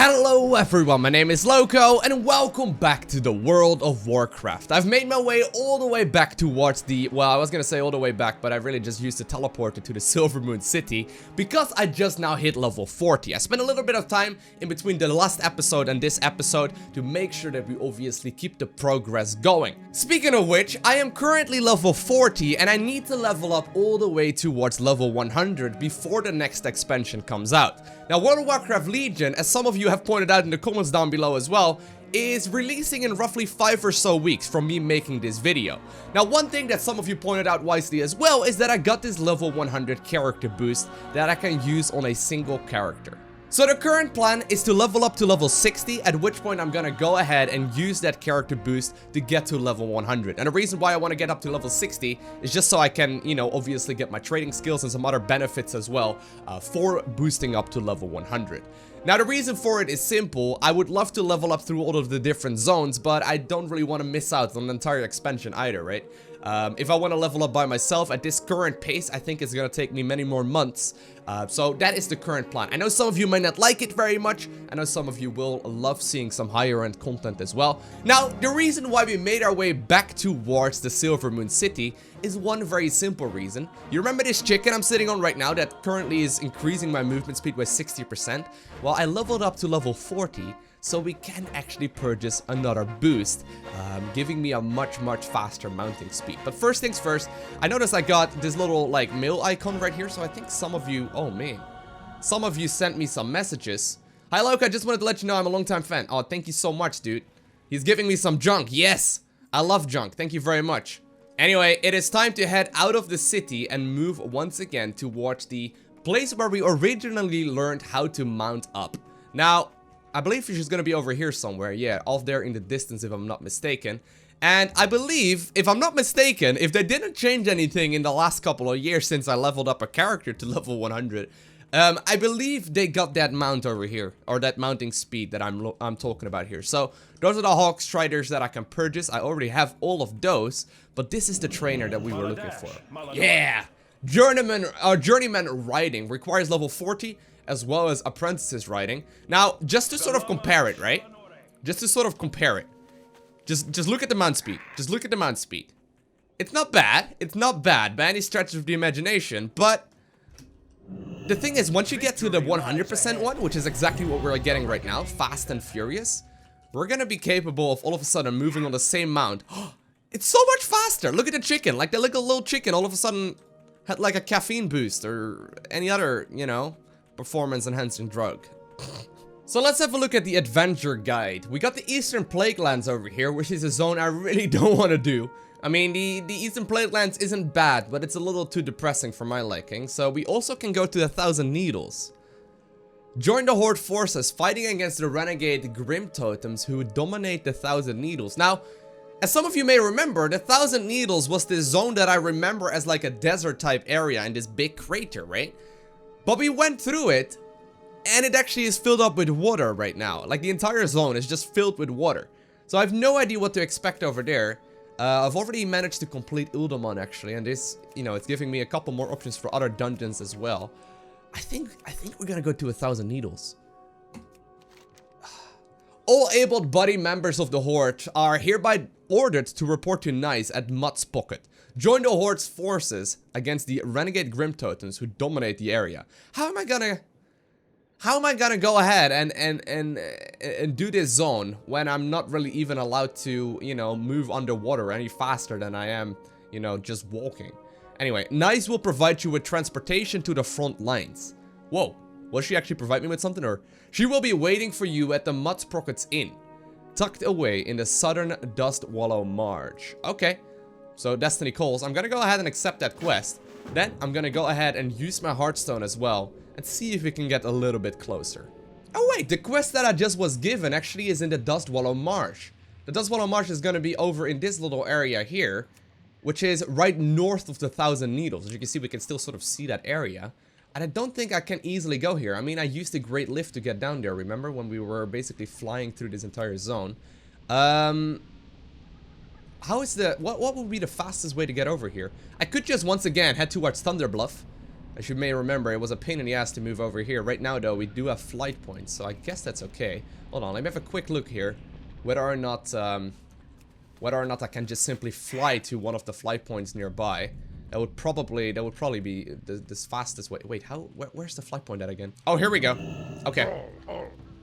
Hello everyone, my name is Lowko and welcome back to the World of Warcraft. I've made my way all the way back towards the, well, I was gonna say all the way back, but I really just used the teleporter to the Silvermoon City because I just now hit level 40. I spent a little bit of time in between the last episode and this episode to make sure that we obviously keep the progress going. Speaking of which, I am currently level 40 and I need to level up all the way towards level 100 before the next expansion comes out. Now, World of Warcraft Legion, as some of you have pointed out in the comments down below as well, is releasing in roughly 5 or so weeks from me making this video. Now, one thing that some of you pointed out wisely as well is that I got this level 100 character boost that I can use on a single character. So the current plan is to level up to level 60, at which point I'm gonna go ahead and use that character boost to get to level 100. And the reason why I want to get up to level 60 is just so I can, you know, obviously get my trading skills and some other benefits as well for boosting up to level 100. Now, the reason for it is simple. I would love to level up through all of the different zones, but I don't really want to miss out on the entire expansion either, right? If I want to level up by myself at this current pace, I think it's going to take me many more months. So that is the current plan. I know some of you might not like it very much. I know some of you will love seeing some higher end content as well. Now, the reason why we made our way back towards the Silvermoon City is one very simple reason. You remember this chicken I'm sitting on right now that currently is increasing my movement speed by 60%? Well, I leveled up to level 40. So we can actually purchase another boost, giving me a much faster mounting speed. But first things first, I noticed I got this little like mail icon right here. So I think some of you, oh man, some of you sent me some messages. Hi Lowko, I just wanted to let you know I'm a longtime fan. Oh, thank you so much, dude. He's giving me some junk. Yes, I love junk. Thank you very much. Anyway, it is time to head out of the city and move once again towards the place where we originally learned how to mount up. Now, I believe she's gonna be over here somewhere, yeah, off there in the distance if I'm not mistaken. And I believe, if I'm not mistaken, if they didn't change anything in the last couple of years since I leveled up a character to level 100, I believe they got that mount over here, or that mounting speed that I'm talking about here. So those are the Hawk Striders that I can purchase. I already have all of those, but this is the trainer that we were looking for. Yeah! Journeyman riding requires level 40, as well as apprentices riding. Now, just to sort of compare it, right? Just to sort of compare it. Just look at the mount speed. Just look at the mount speed. It's not bad. It's not bad by any stretch of the imagination, but the thing is, once you get to the 100% one, which is exactly what we're getting right now, fast and furious, we're gonna be capable of all of a sudden moving on the same mount. It's so much faster. Look at the chicken. Like the little chicken all of a sudden had like a caffeine boost or any other, you know, performance enhancing drug. So let's have a look at the adventure guide. We got the Eastern Plaguelands over here, which is a zone I really don't want to do. I mean, the Eastern Plaguelands isn't bad, but it's a little too depressing for my liking. So we also can go to the Thousand Needles. Join the Horde forces fighting against the renegade Grim Totems who dominate the Thousand Needles. Now, as some of you may remember, the Thousand Needles was this zone that I remember as like a desert type area in this big crater, right? But we went through it, and it actually is filled up with water right now. Like, the entire zone is just filled with water. So I have no idea what to expect over there. I've already managed to complete Uldaman, actually, and this, you know, it's giving me a couple more options for other dungeons as well. I think we're gonna go to 1,000 Needles. All able-bodied members of the Horde are hereby ordered to report to Nice at Mutt's Pocket. Join the Horde's forces against the renegade Grim Totems who dominate the area. How am I gonna go ahead and do this zone when I'm not really even allowed to, you know, move underwater any faster than I am, you know, just walking? Anyway, Nice will provide you with transportation to the front lines. Whoa, will she actually provide me with something, or she will be waiting for you at the Mutt's Pockets Inn, tucked away in the southern Dustwallow Marsh. Okay. So Destiny calls. I'm gonna go ahead and accept that quest. Then I'm gonna go ahead and use my Hearthstone as well and see if we can get a little bit closer. Oh wait, the quest that I just was given actually is in the Dustwallow Marsh. The Dustwallow Marsh is gonna be over in this little area here, which is right north of the Thousand Needles. As you can see, we can still sort of see that area. And I don't think I can easily go here. I mean, I used the Great Lift to get down there, remember? When we were basically flying through this entire zone. How is the... What would be the fastest way to get over here? I could just once again head towards Thunderbluff As you may remember, it was a pain in the ass to move over here. Right now, though, we do have flight points, so I guess that's okay. Hold on, let me have a quick look here. Whether or not I can just simply fly to one of the flight points nearby. That would probably be the fastest way. Wait, where's the flight point at again? Oh, here we go. Okay.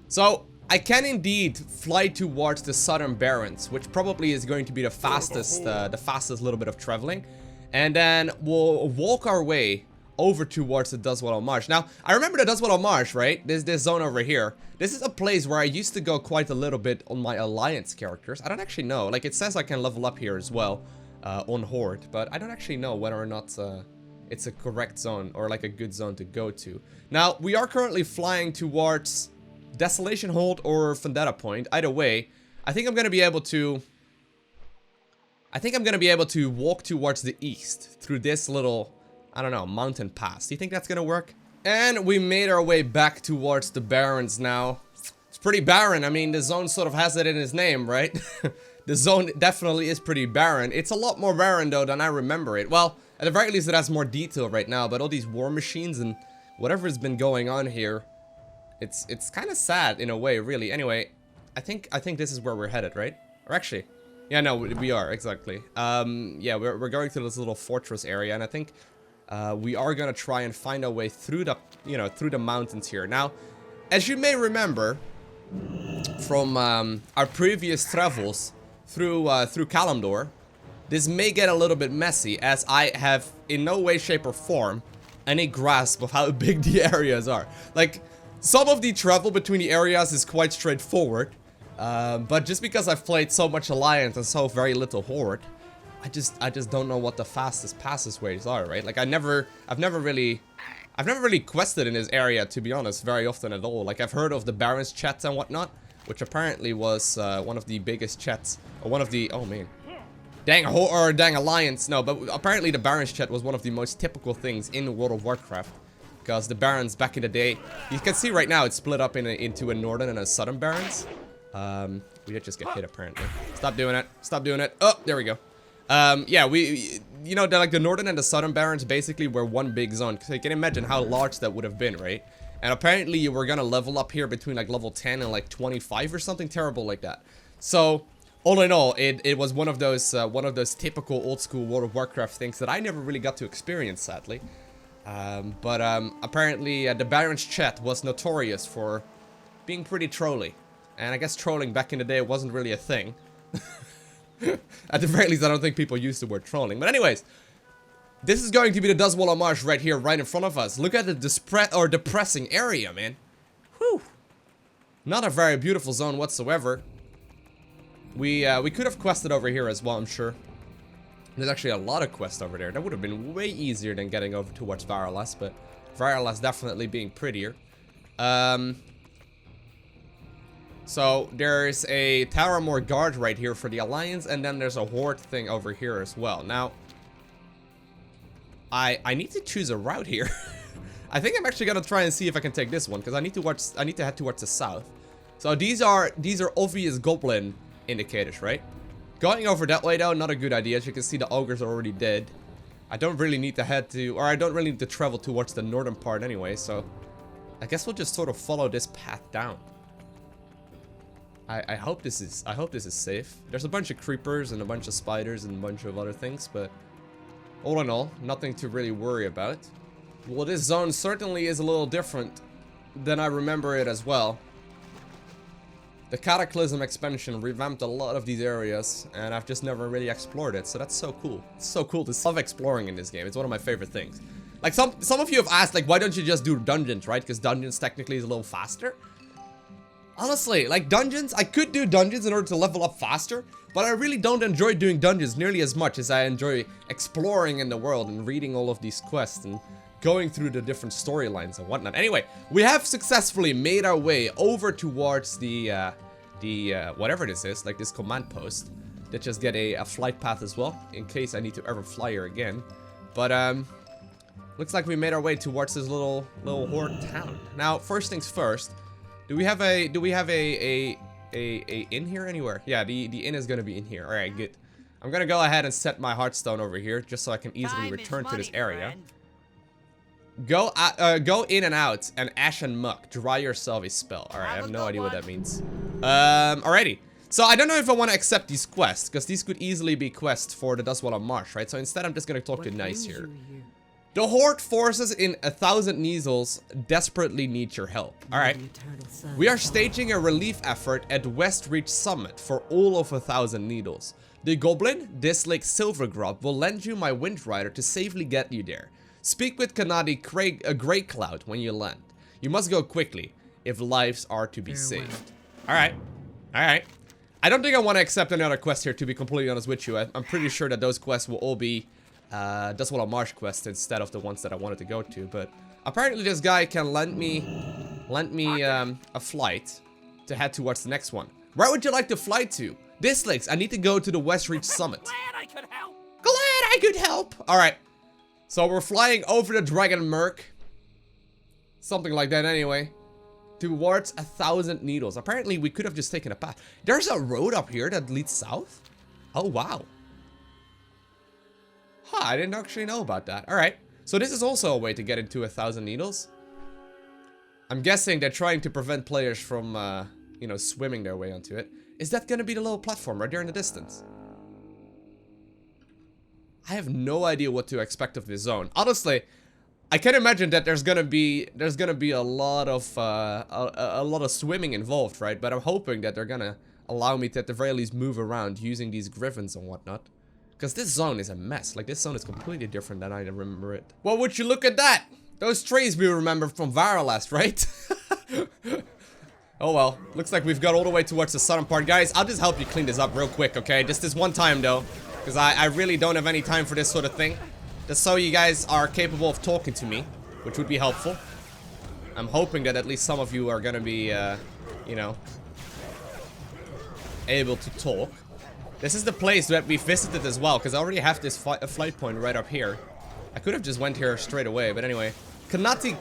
So, I can indeed fly towards the Southern Barrens, which probably is going to be the fastest little bit of traveling. And then we'll walk our way over towards the Dustwallow Marsh. Now, I remember the Dustwallow Marsh, right? There's this zone over here. This is a place where I used to go quite a little bit on my Alliance characters. I don't actually know. Like, it says I can level up here as well on Horde, but I don't actually know whether or not it's a correct zone or like a good zone to go to. Now, we are currently flying towards Desolation Hold or Vendetta Point. Either way, I think I'm going to be able to... walk towards the east through this little, I don't know, mountain pass. Do you think that's gonna work? And we made our way back towards the Barrens now. It's pretty barren. I mean, the zone sort of has it in its name, right? The zone definitely is pretty barren. It's a lot more barren, though, than I remember it. Well, at the very least, it has more detail right now, but all these war machines and whatever has been going on here, it's kind of sad in a way, really. Anyway, I think this is where we're headed, right? Or actually... yeah, no, we are, exactly. Yeah, we're going to this little fortress area, and I think we are gonna try and find our way through the, through the mountains here. Now, as you may remember from our previous travels through Kalimdor, this may get a little bit messy, as I have in no way, shape, or form any grasp of how big the areas are. Like, some of the travel between the areas is quite straightforward. But just because I've played so much Alliance and so very little Horde, I just don't know what the fastest passageways are, right? Like I've never really quested in this area, to be honest, very often at all. Like I've heard of the Barrens chats and whatnot, which apparently was one of the biggest chats, or one of the, oh man, dang Alliance, no, but apparently the Barrens chat was one of the most typical things in World of Warcraft. Because the Barrens back in the day, you can see right now it's split up into a Northern and a Southern Barrens. We did just get hit apparently. Stop doing it. Stop doing it. Oh, there we go. Yeah, like the Northern and the Southern Barrens basically were one big zone. So you can imagine how large that would have been, right? And apparently you were gonna level up here between like level 10 and like 25 or something terrible like that. So, all in all, it was one of those typical old school World of Warcraft things that I never really got to experience, sadly. Apparently the Barrens chat was notorious for being pretty trolly. And I guess trolling back in the day wasn't really a thing. At the very least, I don't think people used the word trolling. But anyways, this is going to be the Dustwallow Marsh right here, right in front of us. Look at the depressing area, man. Whew. Not a very beautiful zone whatsoever. We could have quested over here as well, I'm sure. There's actually a lot of quests over there. That would have been way easier than getting over towards Varalas, but Varalas definitely being prettier. So there's a Taramore guard right here for the Alliance, and then there's a Horde thing over here as well. Now, I need to choose a route here. I think I'm actually gonna try and see if I can take this one, because I need to head towards the south. So these are obvious goblin indicators, right? Going over that way though, not a good idea. As you can see, the ogres are already dead. I don't really need to I don't really need to travel towards the northern part anyway, so I guess we'll just sort of follow this path down. I hope this is safe. There's a bunch of creepers and a bunch of spiders and a bunch of other things, but all in all, nothing to really worry about. Well, this zone certainly is a little different than I remember it as well. The Cataclysm expansion revamped a lot of these areas, and I've just never really explored it, so that's so cool. It's so cool to see. I love exploring in this game. It's one of my favorite things. Like, some of you have asked, like, why don't you just do dungeons, right? Because dungeons technically is a little faster. Honestly, like dungeons, I could do dungeons in order to level up faster, but I really don't enjoy doing dungeons nearly as much as I enjoy exploring in the world and reading all of these quests and going through the different storylines and whatnot. Anyway, we have successfully made our way over towards the whatever this is, like this command post, that just get a flight path as well, in case I need to ever fly here again. But, looks like we made our way towards this little Horde town. Now, first things first, do we have a inn here anywhere? Yeah, the inn is gonna be in here. Alright, good. I'm gonna go ahead and set my Hearthstone over here, just so I can easily return to this area. Go in and out and ash and muck. Dry yourself a spell. Alright, I have no idea what that means. Alrighty. So I don't know if I want to accept these quests, because these could easily be quests for the Dustwallow Marsh, right? So instead I'm just going to talk to Nice here. The Horde forces in 1,000 Neasels desperately need your help. Alright. We are staging a relief effort at Westreach Summit for all of 1,000 Needles. The Goblin, Dislik Silvergrub, will lend you my Wind Rider to safely get you there. Speak with Kanadi Grey Cloud when you land. You must go quickly, if lives are to be saved. Alright. Alright. I don't think I want to accept another quest here, to be completely honest with you. I'm pretty sure that those quests will all be Dustwallow Marsh quests instead of the ones that I wanted to go to. But apparently this guy can lend me a flight to head towards the next one. Where would you like to fly to? Dislikes, I need to go to the Westreach Summit. Glad I could help. Glad I could help. Alright. So we're flying over the Dragon Merc. Something like that anyway. Towards 1,000 Needles. Apparently we could have just taken a path. There's a road up here that leads south? Oh wow. Huh, I didn't actually know about that. Alright. So this is also a way to get into 1,000 Needles. I'm guessing they're trying to prevent players from, you know, swimming their way onto it. Is that gonna be the little platform right there in the distance? I have no idea what to expect of this zone. Honestly, I can imagine that there's gonna be a lot of swimming involved, right? But I'm hoping that they're gonna allow me to at the very least move around using these griffins and whatnot. Because this zone is a mess. Like, this zone is completely different than I remember it. Well, would you look at that? Those trees we remember from Varalast, right? Oh well, looks like we've got all the way towards the southern part. Guys, I'll just help you clean this up real quick, okay? Just this one time, though. Because I really don't have any time for this sort of thing. Just so you guys are capable of talking to me, which would be helpful. I'm hoping that at least some of you are gonna be, you know, able to talk. This is the place that we visited as well, because I already have this flight point right up here. I could have just went here straight away, but anyway. Kanati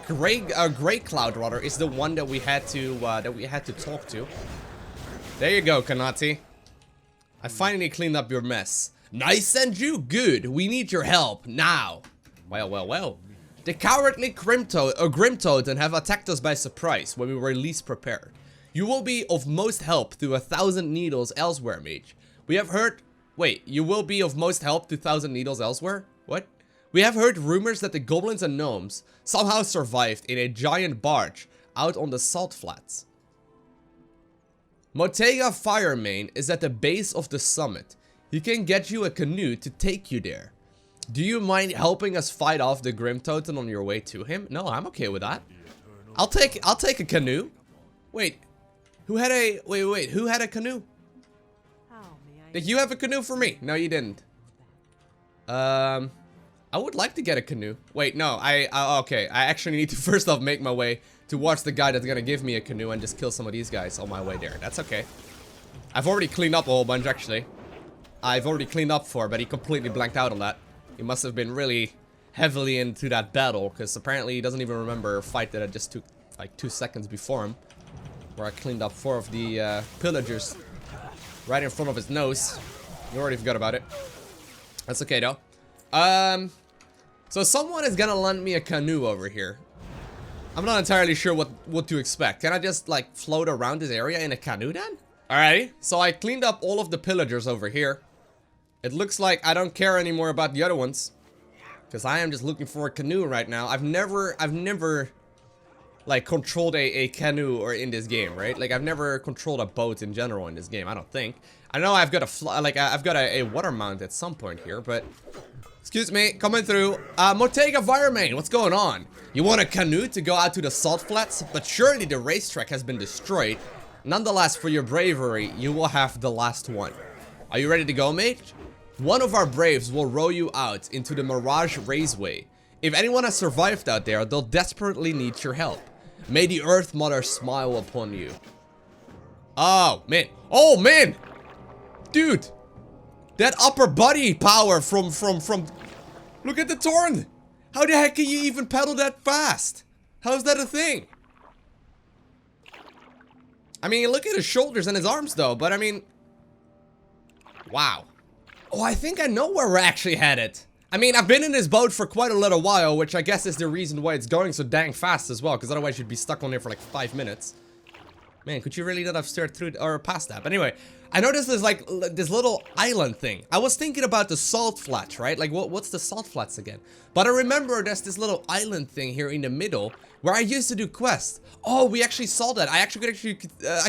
Grey Cloud, rather, is the one that we had to talk to. There you go, Kanati. I finally cleaned up your mess. Nice and you, good. We need your help now. Well, well, well. The cowardly Grimtoad have attacked us by surprise when we were least prepared. You will be of most help to 1,000 Needles elsewhere, mage. We have heard. Wait, you will be of most help to 1,000 Needles elsewhere? What? We have heard rumors that the goblins and gnomes somehow survived in a giant barge out on the salt flats. Motega Firemane is at the base of the summit. He can get you a canoe to take you there. Do you mind helping us fight off the Grimtoad on your way to him? No, I'm okay with that. I'll take a canoe. Wait. Who had a who had a canoe? Did you have a canoe for me? No, you didn't. I would like to get a canoe. Wait, no, okay. I actually need to first off make my way towards the guy that's gonna give me a canoe and just kill some of these guys on my way there. That's okay. I've already cleaned up a whole bunch, actually. I've already cleaned up for, but he completely blanked out on that. He must have been really heavily into that battle, because apparently he doesn't even remember a fight that I just took like 2 seconds before him, where I cleaned up 4 of the pillagers right in front of his nose. You already forgot about it. That's okay though. So someone is gonna lend me a canoe over here. I'm not entirely sure what to expect. Can I just like float around this area in a canoe then? Alrighty, so I cleaned up all of the pillagers over here. It looks like I don't care anymore about the other ones, because I am just looking for a canoe right now. I've never like controlled a canoe or in this game, right? Like I've never controlled a boat in general in this game. I don't think. I know I've got I've got a water mount at some point here, but excuse me, coming through. Motega Firemane, what's going on? You want a canoe to go out to the salt flats? But surely the racetrack has been destroyed. Nonetheless, for your bravery, you will have the last one. Are you ready to go, mate? One of our braves will row you out into the Mirage Raceway. If anyone has survived out there, they'll desperately need your help. May the Earth Mother smile upon you. Oh, man. Oh, man! Dude! That upper body power from... Look at the Torn! How the heck can you even pedal that fast? How's that a thing? I mean, look at his shoulders and his arms, though, but I mean... Wow. Oh, I think I know where we're actually headed. I mean, I've been in this boat for quite a little while, which I guess is the reason why it's going so dang fast as well, because otherwise you'd be stuck on here for like 5 minutes. Man, could you really not have steered through or past that? But anyway, I noticed there's like this little island thing. I was thinking about the salt flats, right? Like, what's the salt flats again? But I remember there's this little island thing here in the middle where I used to do quests. Oh, we actually saw that. I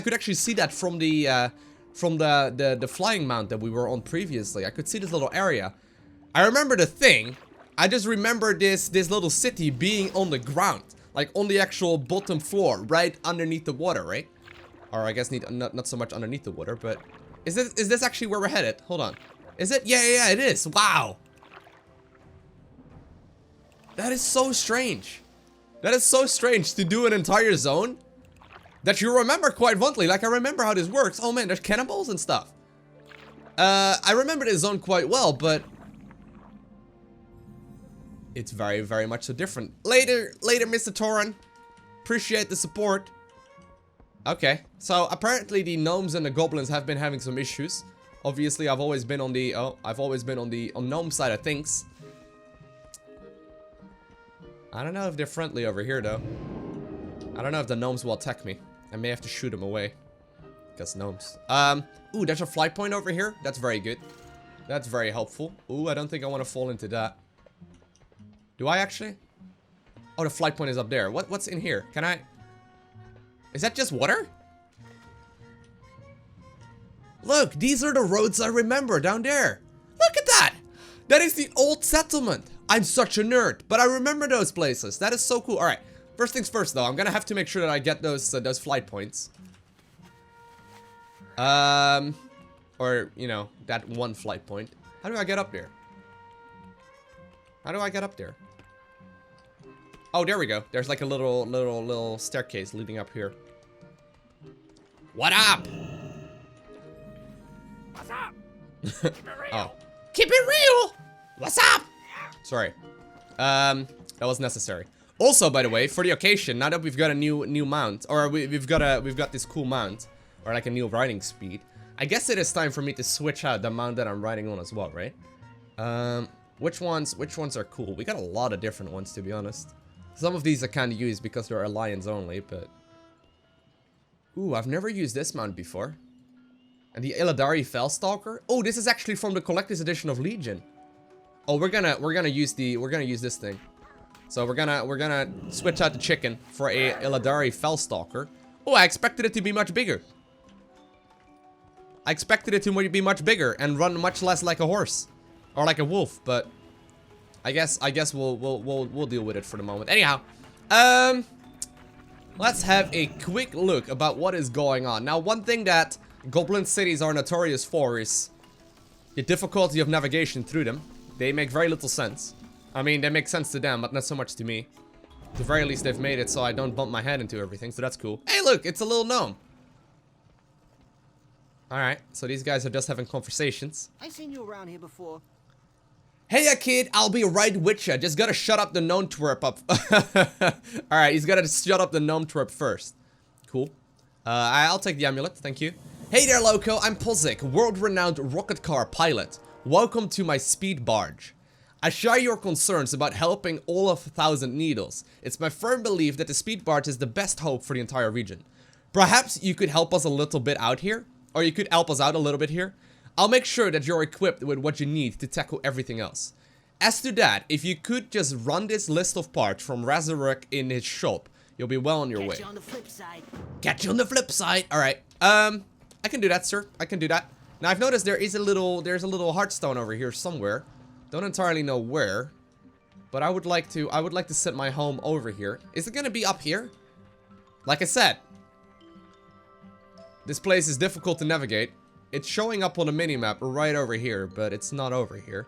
could actually see that from the flying mount that we were on previously. I could see this little area. I remember the thing. I just remember this little city being on the ground, like on the actual bottom floor, right underneath the water, right? Or I guess not so much underneath the water, but is this actually where we're headed? Hold on. Is it? Yeah, it is. Wow. That is so strange. That is so strange to do an entire zone that you remember quite fondly. Like, I remember how this works. Oh man, there's cannonballs and stuff. I remember this zone quite well, but it's very, very much so different. Later, Mr. Torin. Appreciate the support. Okay, so apparently the gnomes and the goblins have been having some issues. Obviously, I've always been on the gnome side of things. I don't know if they're friendly over here though. I don't know if the gnomes will attack me. I may have to shoot them away. Because gnomes. Ooh, there's a flight point over here. That's very good. That's very helpful. Ooh, I don't think I want to fall into that. Do I actually? Oh, the flight point is up there. What's in here? Can I? Is that just water? Look, these are the roads I remember down there. Look at that. That is the old settlement. I'm such a nerd, but I remember those places. That is so cool. All right, first things first, though. I'm gonna have to make sure that I get those flight points. Or you know, that one flight point. How do I get up there? How do I get up there? Oh, there we go. There's like a little staircase leading up here. What up? What's up? Keep it real. Oh. Keep it real. What's up? Sorry. That was necessary. Also, by the way, for the occasion, now that we've got a new mount, or we've got this cool mount, or like a new riding speed, I guess it is time for me to switch out the mount that I'm riding on as well, right? Which ones are cool? We got a lot of different ones, to be honest. Some of these I can't use because they're alliance only, but ooh, I've never used this mount before. And the Illidari Fellstalker. Oh, this is actually from the collector's edition of Legion. Oh, we're gonna use this thing. So we're gonna switch out the chicken for a Illidari Fellstalker. Oh, I expected it to be much bigger. I expected it to be much bigger and run much less like a horse or like a wolf, but I guess we'll deal with it for the moment. Anyhow, let's have a quick look about what is going on. Now, one thing that goblin cities are notorious for is the difficulty of navigation through them. They make very little sense. I mean, they make sense to them, but not so much to me. At the very least, they've made it so I don't bump my head into everything, so that's cool. Hey, look, it's a little gnome. Alright, so these guys are just having conversations. I seen you around here before. Hey, kid, I'll be right with ya. Just gotta shut up the gnome twerp up. Alright, he's gotta shut up the gnome twerp first. Cool. I'll take the amulet, thank you. Hey there, Lowko, I'm Pozic, world-renowned rocket car pilot. Welcome to my Speedbarge. I share your concerns about helping all of 1,000 Needles. It's my firm belief that the Speedbarge is the best hope for the entire region. Perhaps you could help us a little bit out here? Or you could help us out a little bit here? I'll make sure that you're equipped with what you need to tackle everything else. As to that, if you could just run this list of parts from Razorek in his shop, you'll be well on your way. Catch you on the flip side. Catch you on the flip side. Alright. I can do that, sir. I can do that. Now, I've noticed there's a little heartstone over here somewhere. Don't entirely know where. But I would like to set my home over here. Is it gonna be up here? Like I said, this place is difficult to navigate. It's showing up on the minimap right over here, but it's not over here.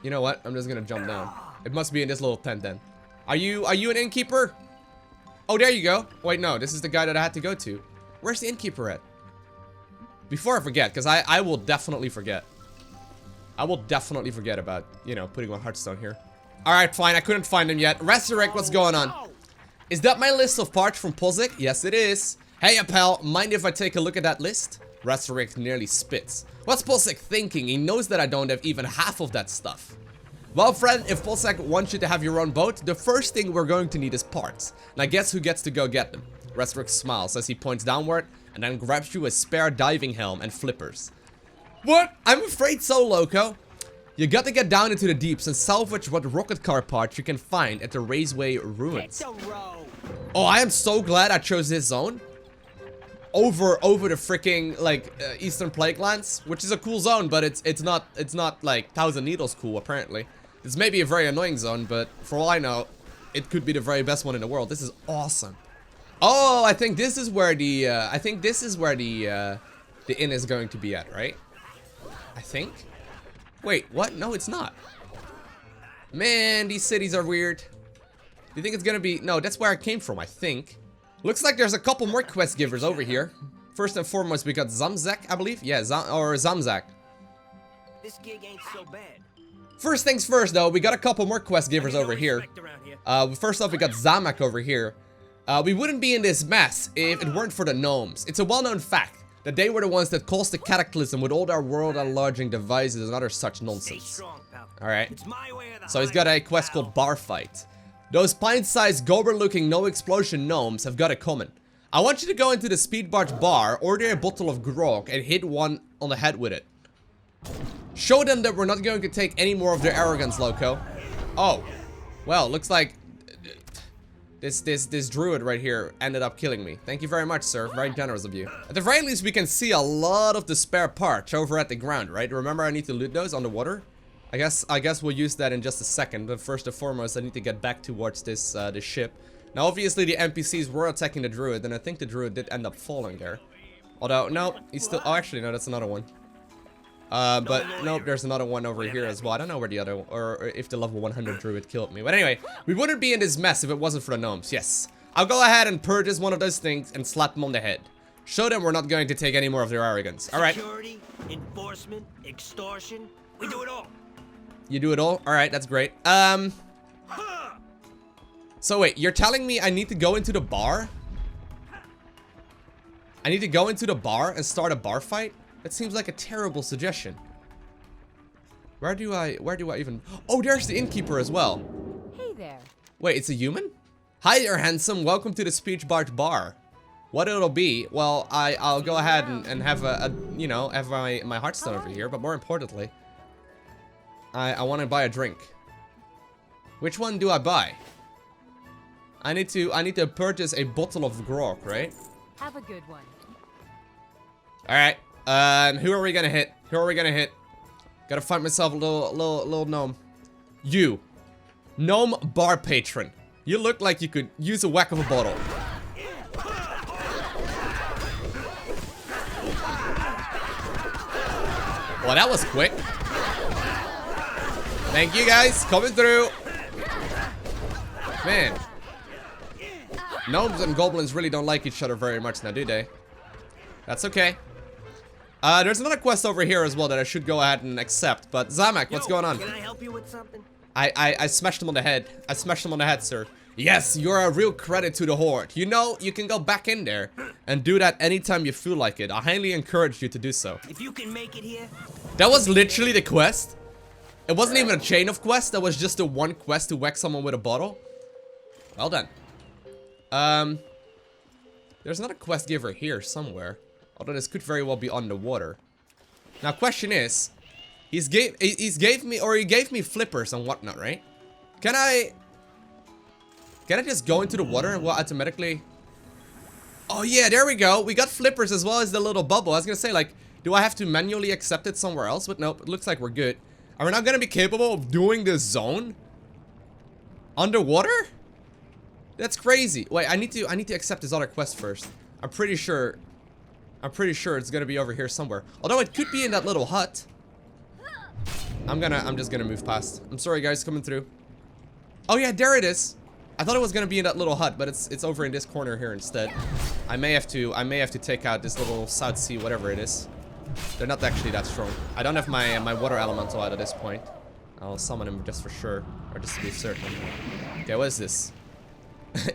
You know what? I'm just gonna jump down. It must be in this little tent then. Are you an innkeeper? Oh, there you go. Wait, no, this is the guy that I had to go to. Where's the innkeeper at? Before I forget, because I will definitely forget. I will definitely forget about, you know, putting one heartstone here. Alright, fine, I couldn't find him yet. Resurrect, what's going on? Is that my list of parts from Pozic? Yes, it is. Hey, pal, mind if I take a look at that list? Resurrect nearly spits. What's Pozic thinking? He knows that I don't have even half of that stuff. Well, friend, if Pulsec wants you to have your own boat, the first thing we're going to need is parts. Now, guess who gets to go get them? Westreach smiles as he points downward and then grabs you a spare diving helm and flippers. What? I'm afraid so, Lowko. You got to get down into the deeps and salvage what rocket car parts you can find at the Raceway Ruins. Oh, I am so glad I chose this zone over the freaking like Eastern Plaguelands, which is a cool zone, but it's not like Thousand Needles cool apparently. It's maybe a very annoying zone, but for all I know, it could be the very best one in the world. This is awesome. Oh, I think this is where the inn is going to be at, right? I think. Wait, what? No, it's not. Man, these cities are weird. Do you think it's gonna be? No, that's where I came from, I think. Looks like there's a couple more quest givers over here. First and foremost, we got Zamzak, I believe. Yeah, Zamzak. This gig ain't so bad. First things first, though, we got a couple more quest givers over here. First off, we got Zamak over here. We wouldn't be in this mess if it weren't for the gnomes. It's a well-known fact that they were the ones that caused the Cataclysm with all their world-enlarging devices and other such nonsense. Alright. So he's got a quest called Bar Fight. Those pint-sized, goblin-looking, no-explosion gnomes have got it coming. I want you to go into the Speedbarge bar, order a bottle of grog, and hit one on the head with it. Show them that we're not going to take any more of their arrogance, Lowko. Oh. Well, looks like this druid right here ended up killing me. Thank you very much, sir. Very generous of you. At the very least, we can see a lot of the spare parts over at the ground, right? Remember, I need to loot those on the water? I guess we'll use that in just a second, but first and foremost, I need to get back towards this ship. Now, obviously, the NPCs were attacking the druid, and I think the druid did end up falling there. Although, no, he's still... Oh, actually, no, that's another one. But, nope, there's another one over here as well. I don't know where the other... Or if the level 100 druid killed me. But anyway, we wouldn't be in this mess if it wasn't for the gnomes. Yes. I'll go ahead and purchase one of those things and slap them on the head. Show them we're not going to take any more of their arrogance. Alright. Security, enforcement, extortion, we do it all. You do it all? Alright, that's great. So wait, you're telling me I need to go into the bar? I need to go into the bar and start a bar fight? That seems like a terrible suggestion. Where do I even... Oh, there's the innkeeper as well. Hey there. Wait, it's a human? Hi there, handsome. Welcome to the Speedbarge bar. What it'll be, well, I'll go ahead and have you know, have my heartstone over here, but more importantly, I want to buy a drink. Which one do I buy? I need to purchase a bottle of grog, right? Have a good one. Alright. Who are we gonna hit? Who are we gonna hit? Gotta find myself a little gnome. You. Gnome bar patron. You look like you could use a whack of a bottle. Well, that was quick. Thank you guys, coming through. Man. Gnomes and goblins really don't like each other very much now, do they? That's okay. There's another quest over here as well that I should go ahead and accept. But Zamak, what's going on? Can I help you with something? I smashed him on the head. I smashed him on the head, sir. Yes, you're a real credit to the Horde. You know, you can go back in there and do that anytime you feel like it. I highly encourage you to do so. If you can make it here. That was literally the quest. It wasn't even a chain of quests. That was just the one quest to whack someone with a bottle. Well done. There's another quest giver here somewhere. Although this could very well be underwater. Now, question is, he gave me flippers and whatnot, right? Can I just go into the water and will automatically? Oh yeah, there we go. We got flippers as well as the little bubble. I was gonna say, like, do I have to manually accept it somewhere else? But nope, it looks like we're good. Are we not gonna be capable of doing this zone underwater? That's crazy. Wait, I need to accept this other quest first. I'm pretty sure it's gonna be over here somewhere. Although it could be in that little hut. I'm just gonna move past. I'm sorry guys, coming through. Oh yeah, there it is. I thought it was gonna be in that little hut, but it's over in this corner here instead. I may have to take out this little South Sea, whatever it is. They're not actually that strong. I don't have my water elemental out at this point. I'll summon him just for sure, or just to be certain. Okay, what is this?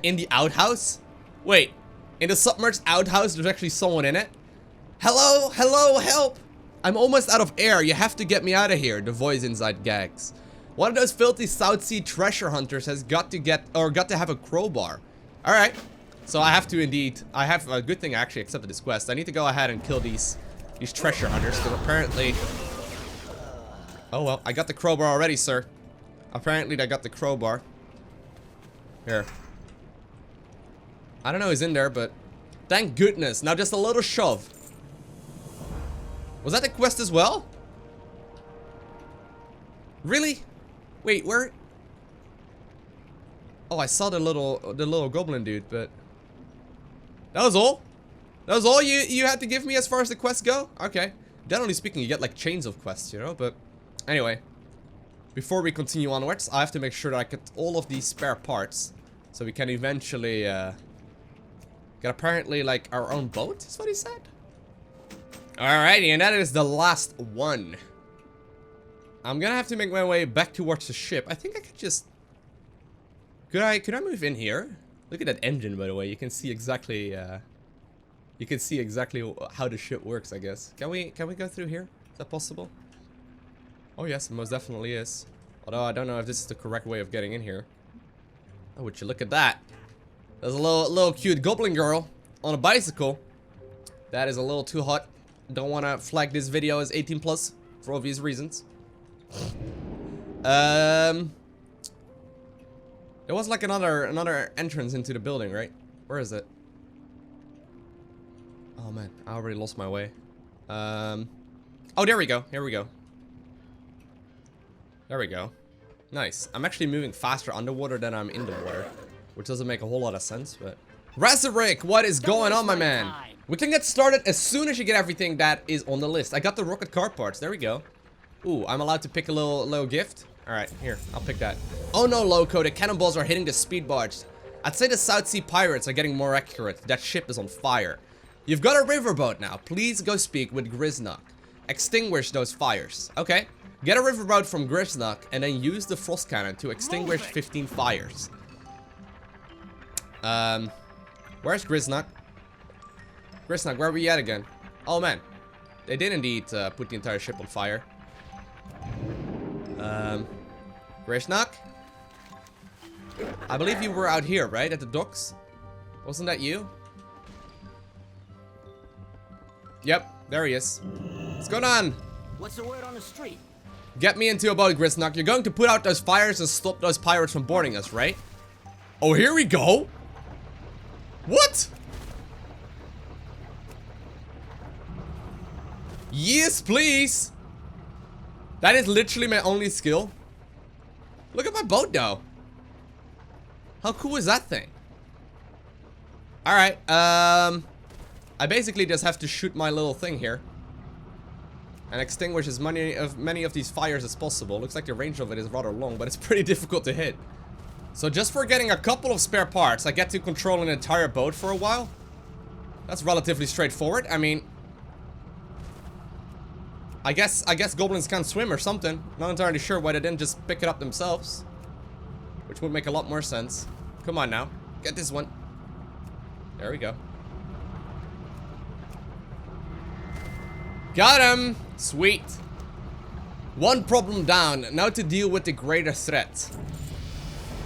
In the outhouse? Wait, in the submerged outhouse, there's actually someone in it? Hello, hello, help! I'm almost out of air. You have to get me out of here. The voice inside gags. One of those filthy South Sea treasure hunters has got to have a crowbar. Alright. So I have to indeed, I have a good thing I actually accepted this quest. I need to go ahead and kill these treasure hunters, because apparently... Oh well, I got the crowbar already, sir. Apparently I got the crowbar. Here. I don't know who's in there, but... Thank goodness. Now just a little shove. Was that the quest as well? Really? Wait, where? Oh, I saw the little goblin dude, but that was all? That was all you had to give me as far as the quests go? Okay. Generally speaking, you get like chains of quests, you know, but anyway. Before we continue onwards, I have to make sure that I get all of these spare parts so we can eventually get apparently like our own boat, is what he said. Alrighty, and that is the last one. I'm gonna have to make my way back towards the ship. I think I could just... Could I move in here? Look at that engine, by the way. You can see exactly how the ship works, I guess. Can we go through here? Is that possible? Oh yes, it most definitely is. Although I don't know if this is the correct way of getting in here. Oh, would you look at that? There's a little cute goblin girl on a bicycle. That is a little too hot. Don't want to flag this video as 18 plus for obvious reasons. There was like another entrance into the building, right? Where is it? Oh man, I already lost my way. Oh, there we go. Here we go. There we go. Nice. I'm actually moving faster underwater than I'm in the water, which doesn't make a whole lot of sense, but... Razorrick, what is going on, my man? We can get started as soon as you get everything that is on the list. I got the rocket car parts. There we go. Ooh, I'm allowed to pick a little gift. Alright, here, I'll pick that. Oh no, Lowko, the cannonballs are hitting the Speedbarge. I'd say the South Sea pirates are getting more accurate. That ship is on fire. You've got a riverboat now. Please go speak with Grisnock. Extinguish those fires. Okay. Get a riverboat from Grisnock and then use the frost cannon to extinguish 15 fires. Where's Grisnock? Grisnock, where are we at again? Oh man. They did indeed put the entire ship on fire. Grisnock? I believe you were out here, right? At the docks? Wasn't that you? Yep, there he is. What's going on? What's the word on the street? Get me into a boat, Grisnock. You're going to put out those fires and stop those pirates from boarding us, right? Oh, here we go. What? Yes, please. That is literally my only skill. Look at my boat, though. How cool is that thing? Alright, I basically just have to shoot my little thing here and extinguish as many of these fires as possible. Looks like the range of it is rather long, but it's pretty difficult to hit. So just for getting a couple of spare parts, I get to control an entire boat for a while. That's relatively straightforward. I mean, I guess goblins can't swim or something. Not entirely sure why they didn't just pick it up themselves, which would make a lot more sense. Come on now, get this one. There we go. Got him! Sweet. One problem down, now to deal with the greater threat.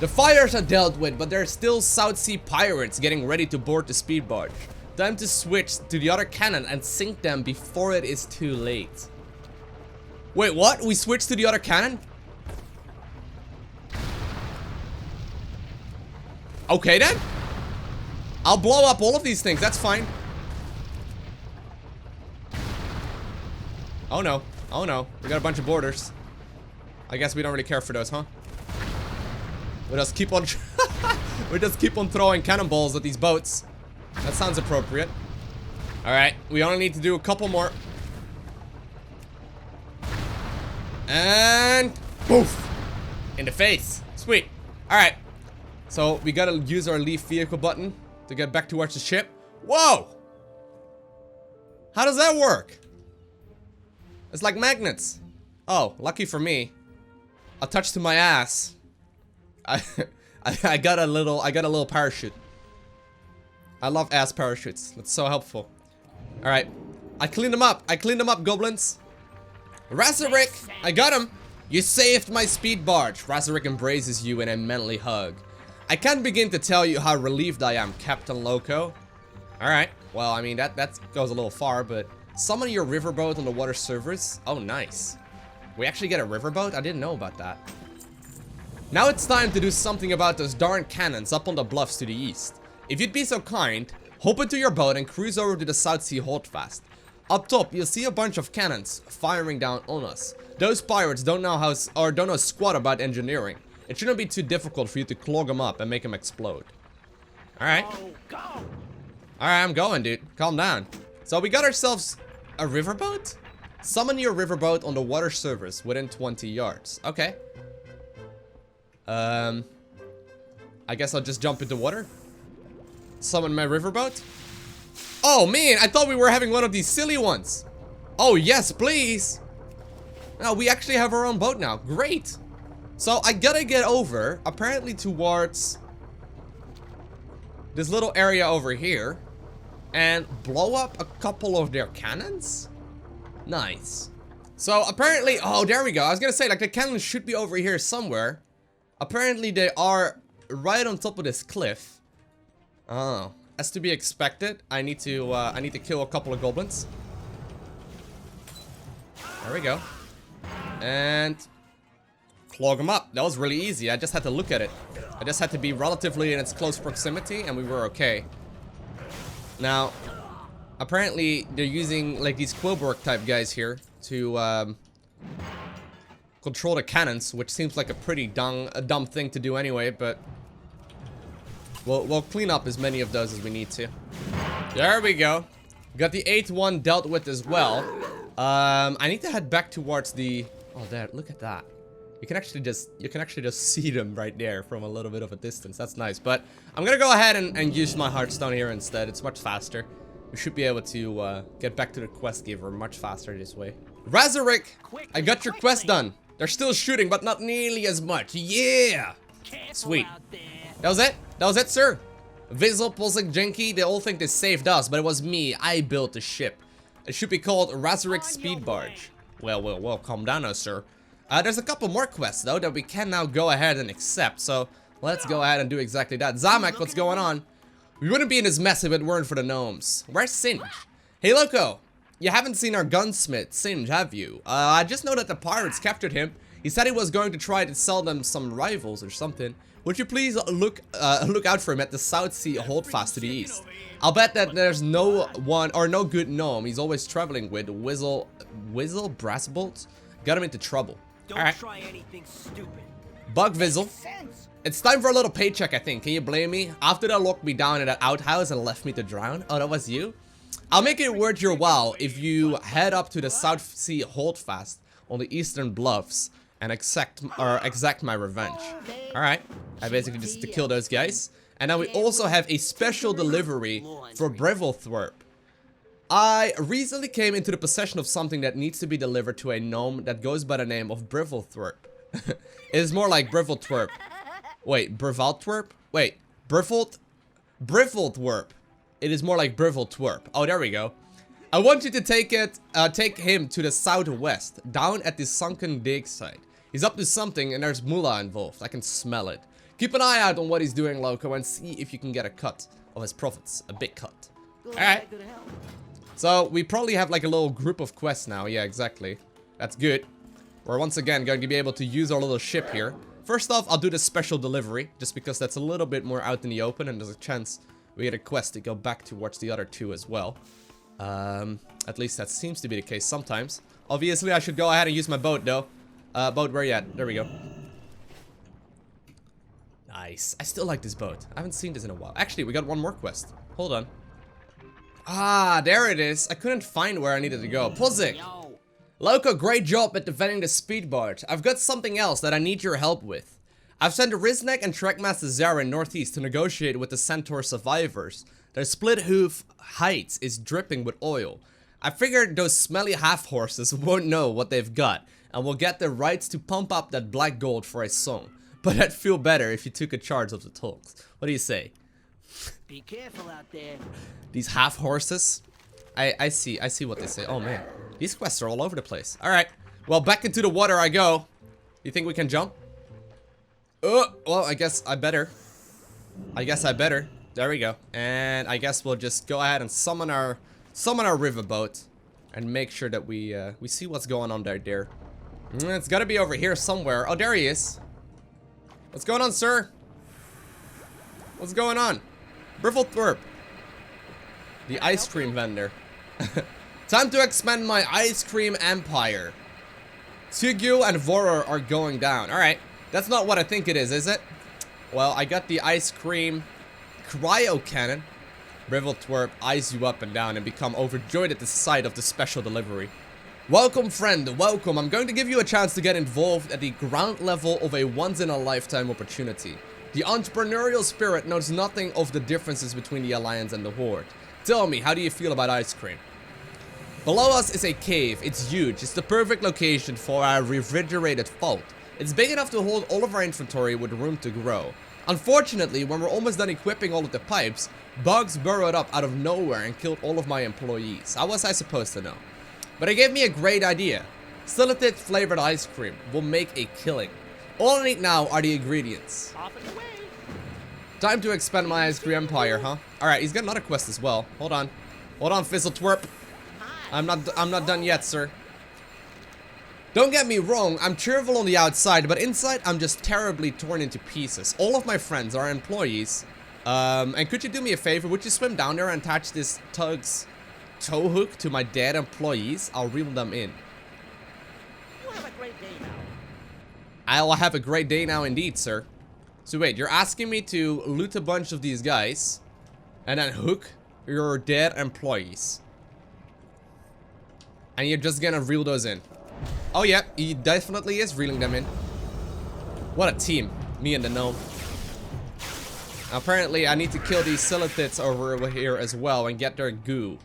The fires are dealt with, but there are still South Sea pirates getting ready to board the Speedbarge. Time to switch to the other cannon and sink them before it is too late. Wait, what? We switched to the other cannon? Okay then. I'll blow up all of these things, that's fine. Oh no. Oh no. We got a bunch of boarders. I guess we don't really care for those, huh? We just keep on we just keep on throwing cannonballs at these boats. That sounds appropriate. Alright, we only need to do a couple more. And poof! In the face. Sweet. Alright. So we gotta use our leave vehicle button to get back towards the ship. Whoa! How does that work? It's like magnets. Oh, lucky for me. A touch to my ass. I got a little parachute. I love ass parachutes. That's so helpful. Alright. I cleaned them up. I cleaned them up, goblins. Razorrick! I got him! You saved my Speedbarge. Razorek embraces you in a manly hug. I can't begin to tell you how relieved I am, Captain Lowko. Alright, well, I mean, that goes a little far, but summon your riverboat on the water surface. Oh, nice. We actually get a riverboat? I didn't know about that. Now it's time to do something about those darn cannons up on the bluffs to the east. If you'd be so kind, hop into your boat and cruise over to the South Sea Holdfast. Up top, you'll see a bunch of cannons firing down on us. Those pirates don't know squat about engineering. It shouldn't be too difficult for you to clog them up and make them explode. Alright. Alright, I'm going, dude. Calm down. So we got ourselves a riverboat? Summon your riverboat on the water surface within 20 yards. Okay. I guess I'll just jump into water. Summon my riverboat. Oh man, I thought we were having one of these silly ones. Oh yes, please. No, we actually have our own boat now. Great. So I gotta get over, apparently towards this little area over here, and blow up a couple of their cannons. Nice. So apparently, oh, there we go. I was gonna say, like, the cannons should be over here somewhere. Apparently they are right on top of this cliff. Oh, as to be expected, I need to kill a couple of goblins. There we go. And clog them up. That was really easy. I just had to look at it. I just had to be relatively in its close proximity, and we were okay. Now, apparently they're using like these Quillborg type guys here to control the cannons, which seems like a pretty dumb thing to do anyway, but we'll clean up as many of those as we need to. There we go. Got the 8th one dealt with as well. I need to head back towards the... Oh, there, look at that. You can actually just see them right there from a little bit of a distance. That's nice. But I'm gonna go ahead and use my Hearthstone here instead. It's much faster. We should be able to get back to the quest giver much faster this way. Razorek, I got your quest done. They're still shooting, but not nearly as much. Yeah! Sweet. That was it? That was it, sir? Vizzle, Pulsing, Jenky, they all think they saved us, but it was me. I built the ship. It should be called Razorek Speedbarge. Well, calm down now, sir. There's a couple more quests, though, that we can now go ahead and accept, so let's go ahead and do exactly that. Zamek, what's going on? We wouldn't be in this mess if it weren't for the gnomes. Where's Singe? Hey, Lowko, you haven't seen our gunsmith, Singe, have you? I just know that the pirates captured him. He said he was going to try to sell them some rivals or something. Would you please look out for him at the South Sea Holdfast to the east? I'll bet that there's no good gnome he's always traveling with. Whistle Brassbolt got him into trouble. Don't try anything stupid. Bug Vizzle. It's time for a little paycheck, I think. Can you blame me? After they locked me down in that outhouse and left me to drown. Oh, that was you? I'll make it worth your while if you head up to the South Sea Holdfast on the eastern bluffs and exact my revenge. Alright. I basically just have to kill those guys. And now we also have a special delivery for Brevillethorpe. I recently came into the possession of something that needs to be delivered to a gnome that goes by the name of Brevillethorpe. It is more like Brevillethorpe. Wait, Brevillethorpe? Wait, Brevillethorpe. It is more like Brevillethorpe. Oh, there we go. I want you to take him to the southwest, down at the sunken dig site. He's up to something and there's moolah involved. I can smell it. Keep an eye out on what he's doing, Lowko, and see if you can get a cut of his profits. A big cut. Alright. So, we probably have like a little group of quests now. Yeah, exactly. That's good. We're once again going to be able to use our little ship here. First off, I'll do the special delivery, just because that's a little bit more out in the open, and there's a chance we get a quest to go back towards the other two as well. At least that seems to be the case sometimes. Obviously, I should go ahead and use my boat, though. Boat, where you at? There we go. Nice. I still like this boat. I haven't seen this in a while. Actually, we got one more quest. Hold on. Ah, there it is. I couldn't find where I needed to go. Puzik! Lowko, great job at defending the Speedbarge. I've got something else that I need your help with. I've sent Riznek and Trekmaster Zara northeast to negotiate with the Centaur survivors. Their split hoof heights is dripping with oil. I figured those smelly half-horses won't know what they've got, and will get the rights to pump up that black gold for a song. But I'd feel better if you took a charge of the talks. What do you say? Be careful out there. These half-horses? I see what they say. Oh man, these quests are all over the place. Alright, well, back into the water I go. You think we can jump? Well, I guess I better. There we go. And I guess we'll just go ahead and summon our riverboat and make sure that we see what's going on there. It's gotta be over here somewhere. Oh, there he is. What's going on, sir? What's going on? Briffletwerp. The ice cream vendor. Time to expand my ice cream empire. Tigyu and Voror are going down. Alright. That's not what I think it is it? Well, I got the ice cream cryo cannon. Briffletwerp eyes you up and down and become overjoyed at the sight of the special delivery. Welcome, friend, welcome. I'm going to give you a chance to get involved at the ground level of a once-in-a-lifetime opportunity. The entrepreneurial spirit knows nothing of the differences between the Alliance and the Horde. Tell me, how do you feel about ice cream? Below us is a cave. It's huge. It's the perfect location for our refrigerated vault. It's big enough to hold all of our inventory with room to grow. Unfortunately, when we're almost done equipping all of the pipes, bugs burrowed up out of nowhere and killed all of my employees. How was I supposed to know? But it gave me a great idea. Silithid flavored ice cream will make a killing. All I need now are the ingredients. Time to expand my ice cream empire, huh? Alright, he's got another quest as well. Hold on. Hold on, Fizzletwerp. I'm not done yet, sir. Don't get me wrong, I'm cheerful on the outside, but inside I'm just terribly torn into pieces. All of my friends are employees. And could you do me a favor? Would you swim down there and attach this tug's tow hook to my dead employees? I'll reel them in. You have a great day now. I'll have a great day now indeed, sir. So wait, you're asking me to loot a bunch of these guys and then hook your dead employees. And you're just gonna reel those in. Oh yeah, he definitely is reeling them in. What a team, me and the gnome. Apparently I need to kill these Silithids over here as well and get their goo.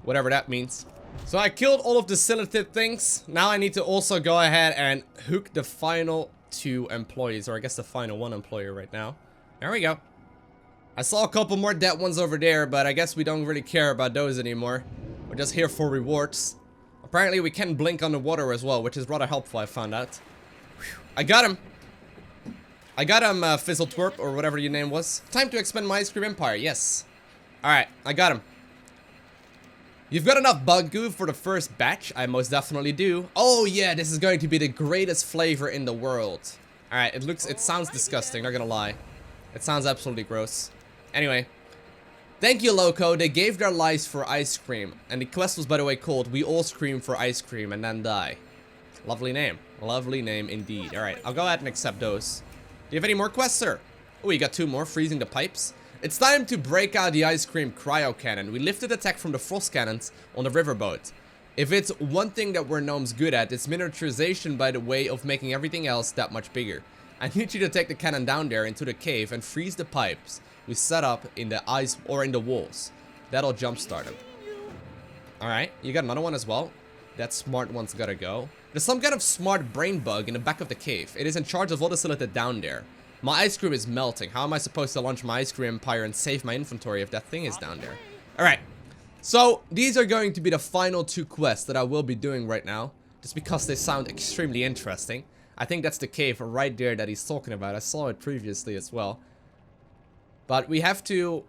Whatever that means. So I killed all of the Silithid things. Now I need to also go ahead and hook the final 2 employees. Or I guess the final 1 employee right now. There we go. I saw a couple more dead ones over there, but I guess we don't really care about those anymore. We're just here for rewards. Apparently we can blink on the water as well, which is rather helpful, I found out. Whew. I got him. Fizzletwerp, or whatever your name was. Time to expand my ice cream empire, yes. Alright, I got him. You've got enough bug goo for the first batch? I most definitely do. Oh yeah, this is going to be the greatest flavor in the world. Alright, it sounds disgusting, not gonna lie. It sounds absolutely gross. Anyway. Thank you, Lowko. They gave their lives for ice cream. And the quest was, by the way, called We All Scream for Ice Cream and Then Die. Lovely name. Lovely name indeed. Alright, I'll go ahead and accept those. Do you have any more quests, sir? Oh, you got 2 more. Freezing the pipes. It's time to break out the ice cream cryo cannon. We lifted attack from the frost cannons on the riverboat. If it's one thing that we're gnomes good at, it's miniaturization by the way of making everything else that much bigger. I need you to take the cannon down there into the cave and freeze the pipes we set up in the ice or in the walls. That'll jumpstart them. Alright, you got another one as well. That smart one's gotta go. There's some kind of smart brain bug in the back of the cave. It is in charge of all the Silithid down there. My ice cream is melting. How am I supposed to launch my ice cream empire and save my inventory if that thing is down there? Alright, so these are going to be the final 2 quests that I will be doing right now. Just because they sound extremely interesting. I think that's the cave right there that he's talking about. I saw it previously as well. But we have to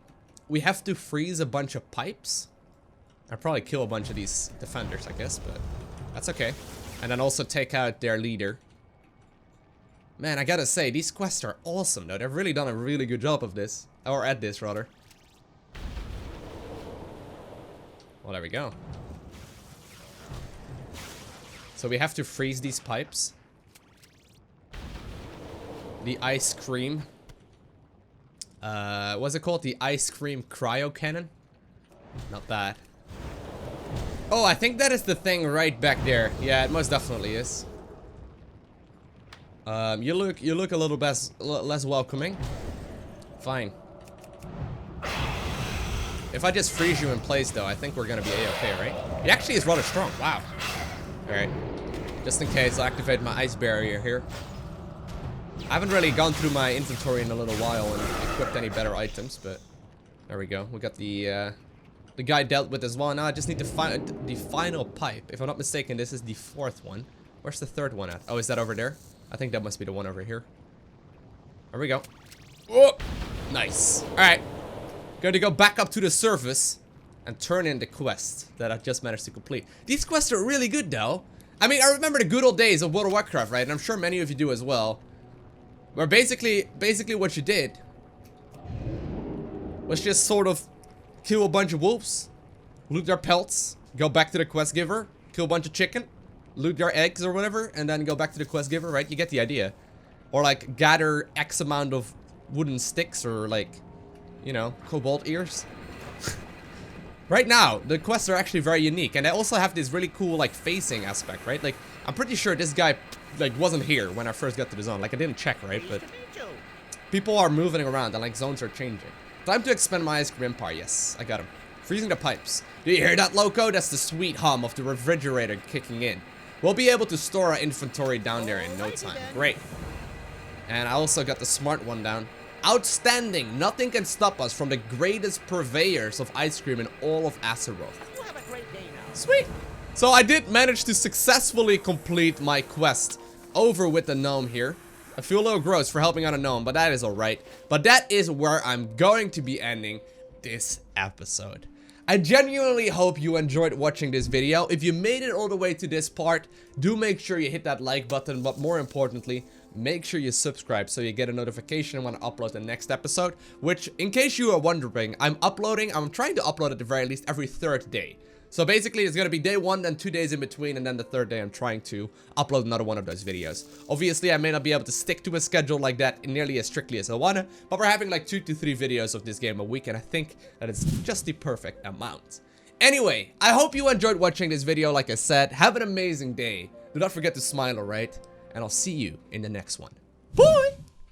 freeze a bunch of pipes. I'll probably kill a bunch of these defenders, I guess, but that's okay. And then also take out their leader. Man, I gotta say, these quests are awesome, though. They've really done a really good job of this. Or at this, rather. Well, there we go. So we have to freeze these pipes. The ice cream. What's it called? The ice cream cryo cannon? Not bad. Oh, I think that is the thing right back there. Yeah, it most definitely is. You look a little less welcoming. Fine. If I just freeze you in place, though, I think we're gonna be a-okay, right? It actually is rather strong. Wow. All right. Just in case, I'll activate my ice barrier here. I haven't really gone through my inventory in a little while and equipped any better items, but there we go. We got the guy dealt with as well. Now I just need to find the final pipe. If I'm not mistaken, this is the 4th one. Where's the 3rd one at? Oh, is that over there? I think that must be the one over here. There we go. Oh, nice. All right. Going to go back up to the surface and turn in the quest that I just managed to complete. These quests are really good, though. I mean, I remember the good old days of World of Warcraft, right? And I'm sure many of you do as well. Where basically what you did was just sort of kill a bunch of wolves, loot their pelts, go back to the quest giver, kill a bunch of chicken, loot their eggs or whatever, and then go back to the quest giver, right? You get the idea. Or like gather X amount of wooden sticks or like, you know, cobalt ears. Right now, the quests are actually very unique, and they also have this really cool like facing aspect, right? Like, I'm pretty sure this guy like wasn't here when I first got to the zone. Like, I didn't check, right? But people are moving around and like zones are changing. Time to expand my ice cream empire. Yes, I got him. Freezing the pipes. Do you hear that, Loco? That's the sweet hum of the refrigerator kicking in. We'll be able to store our inventory down there in no time. Great. And I also got the smart one down. Outstanding! Nothing can stop us from the greatest purveyors of ice cream in all of Azeroth. Sweet! So I did manage to successfully complete my quest over with the gnome here. I feel a little gross for helping out a gnome, but that is alright. But that is where I'm going to be ending this episode. I genuinely hope you enjoyed watching this video. If you made it all the way to this part, do make sure you hit that like button, but more importantly, make sure you subscribe so you get a notification when I upload the next episode, which, in case you are wondering, I'm trying to upload at the very least every 3rd day. So basically, it's gonna be day 1, then 2 days in between, and then the 3rd day I'm trying to upload another one of those videos. Obviously, I may not be able to stick to a schedule like that nearly as strictly as I wanna, but we're having like 2 to 3 videos of this game a week, and I think that it's just the perfect amount. Anyway, I hope you enjoyed watching this video. Like I said, have an amazing day. Do not forget to smile, alright? And I'll see you in the next one. Bye!